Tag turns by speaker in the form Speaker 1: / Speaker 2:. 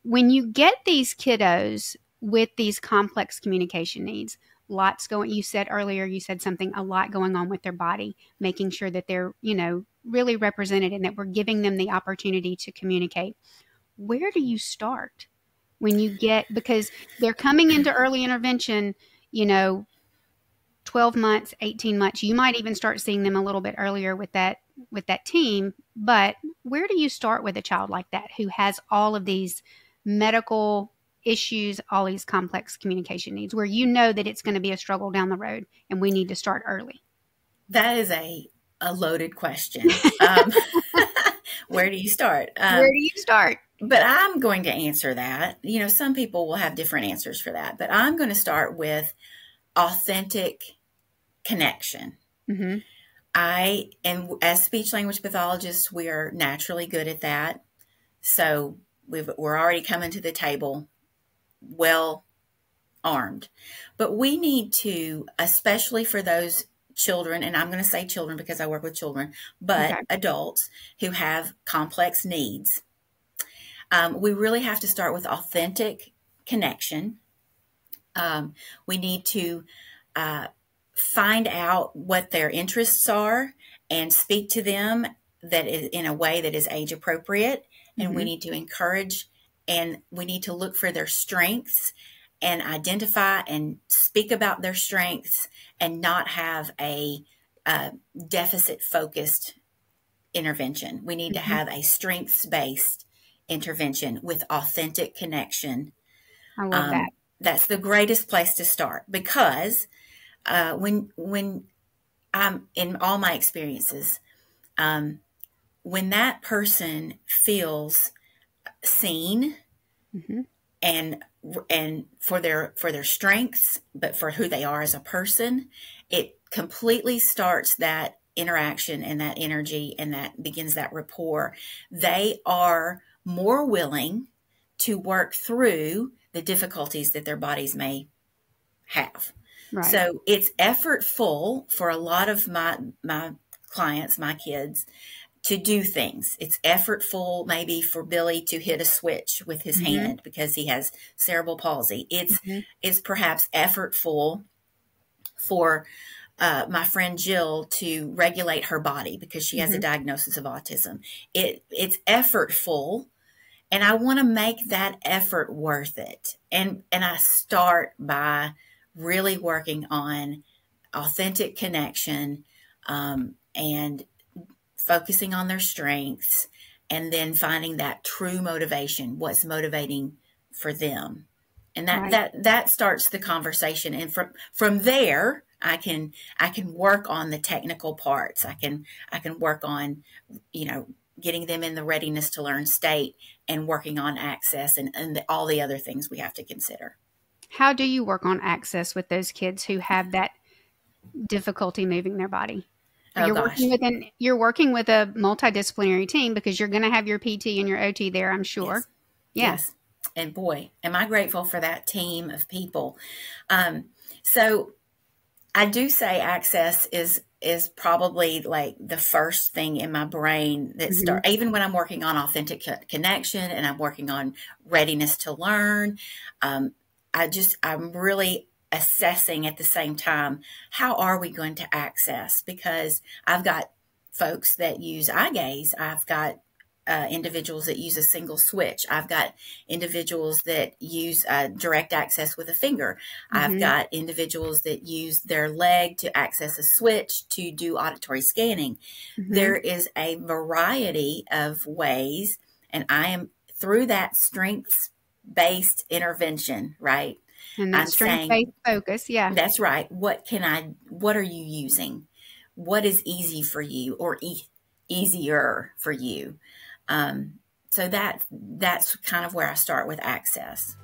Speaker 1: when you get these kiddos with these complex communication needs, lots going, you said earlier, you said something, a lot going on with their body, making sure that they're, really represented and that we're giving them the opportunity to communicate. Where do you start when you get, because they're coming into early intervention, 12 months, 18 months, you might even start seeing them a little bit earlier with that team. But where do you start with a child like that who has all of these medical issues, all these complex communication needs, where you know that it's going to be a struggle down the road and we need to start early?
Speaker 2: That is a loaded question. Where do you start?
Speaker 1: Where do you start?
Speaker 2: But I'm going to answer that. Some people will have different answers for that, but I'm going to start with authentic connection.
Speaker 1: Mm-hmm.
Speaker 2: And as speech language pathologists, we are naturally good at that. So we're already coming to the table well armed. But we need to, especially for those children, and I'm going to say children because I work with children, but okay, adults who have complex needs, we really have to start with authentic connection. We need to find out what their interests are and speak to them that is in a way that is age appropriate. And mm-hmm, we need to encourage, and we need to look for their strengths and identify and speak about their strengths and not have a deficit focused intervention. We need mm-hmm, to have a strengths-based intervention with authentic connection.
Speaker 1: I love that.
Speaker 2: That's the greatest place to start, because when I'm in all my experiences, when that person feels seen, mm-hmm, and for their strengths, but for who they are as a person, it completely starts that interaction and that energy, and that begins that rapport. They are more willing to work through the difficulties that their bodies may have. Right. So it's effortful for a lot of my clients, my kids, to do things. It's effortful maybe for Billy to hit a switch with his mm-hmm, hand because he has cerebral palsy. It's perhaps effortful for my friend Jill to regulate her body because she has mm-hmm, a diagnosis of autism. It's effortful, and I want to make that effort worth it. And I start by really working on authentic connection, and focusing on their strengths, and then finding that true motivation, what's motivating for them. And that starts the conversation. And from there, I can work on the technical parts. I can work on, getting them in the readiness to learn state, and working on access and all the other things we have to consider.
Speaker 1: How do you work on access with those kids who have that difficulty moving their body? You're working with a multidisciplinary team, because you're going to have your PT and your OT there, I'm sure.
Speaker 2: Yes. Yes. And boy, am I grateful for that team of people. So I do say access is probably like the first thing in my brain that mm-hmm, starts, even when I'm working on authentic connection and I'm working on readiness to learn. I'm really assessing at the same time, how are we going to access? Because I've got folks that use eye gaze. I've got individuals that use a single switch. I've got individuals that use direct access with a finger. Mm-hmm. I've got individuals that use their leg to access a switch to do auditory scanning. Mm-hmm. There is a variety of ways, and I am through that strengths-based intervention, right?
Speaker 1: And that strength-based focus, yeah.
Speaker 2: That's right. What are you using? What is easy for you, or easier for you? So that's kind of where I start with access.